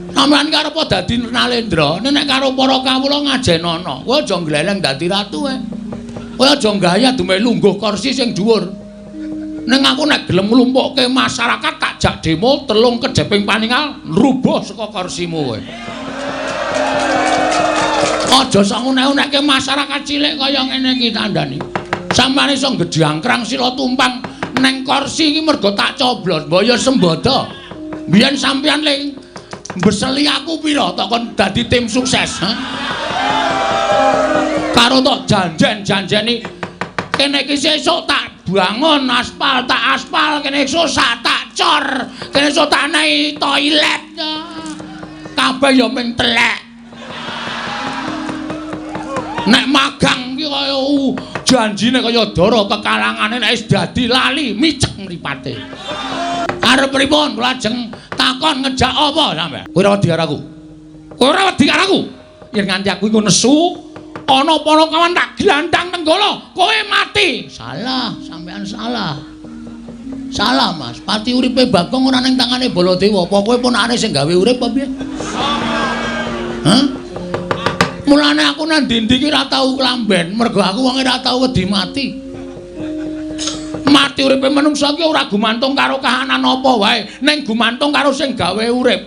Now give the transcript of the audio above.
Sampeyan karep dadi Nalendra, nek karo para kawula ngajenana, kowe aja gleleng dadi ratu ae. Kowe aja gaya dume lungguh kursi sing dhuwur. Ning aku nek gelem nglumpukke masyarakat tak jak demo telung kejeping paningal rubuh saka kursimu kowe. Aja sangunek-unekke masyarakat cilik kaya ngene iki tandani. Sampeyan iso gedhangkrang sila tumpang neng kursi iki mergo tak coblos, mbaya sembodo. Biyen sampeyan ling mbeseli aku pira tok kon dadi tim sukses, ha? Karo tok janjen-janjeni kene iki sesuk tak bangun aspal, tak aspal kene esuk tak cor, kene esuk tak nehi toilet. Kabeh ya ming telek. Nek magang iki kaya janjine kaya dara kekalangane nek wis dadi lali micek mripate. Arep pripun kula ajeng takon ngejak apa sampean? Kowe ora wedi karo aku. Kowe ora wedi karo aku. Yen nganti aku iku nesu, ana para kawan tak glandang tenggala, kowe mati. Salah, sampean salah. Salah, Mas. Pati uripe Bagong ora ning tangane Baladewa. Apa kowe ponakane sing gawe urip apa piye? Hah? Mulane aku nang ndi-ndi iki ora tau klamben, mergo aku wong ora tau wedi mati. Mati uripe manungsa iki ora gumantung karo kahanan apa wae, ning gumantung karo sing gawe urip.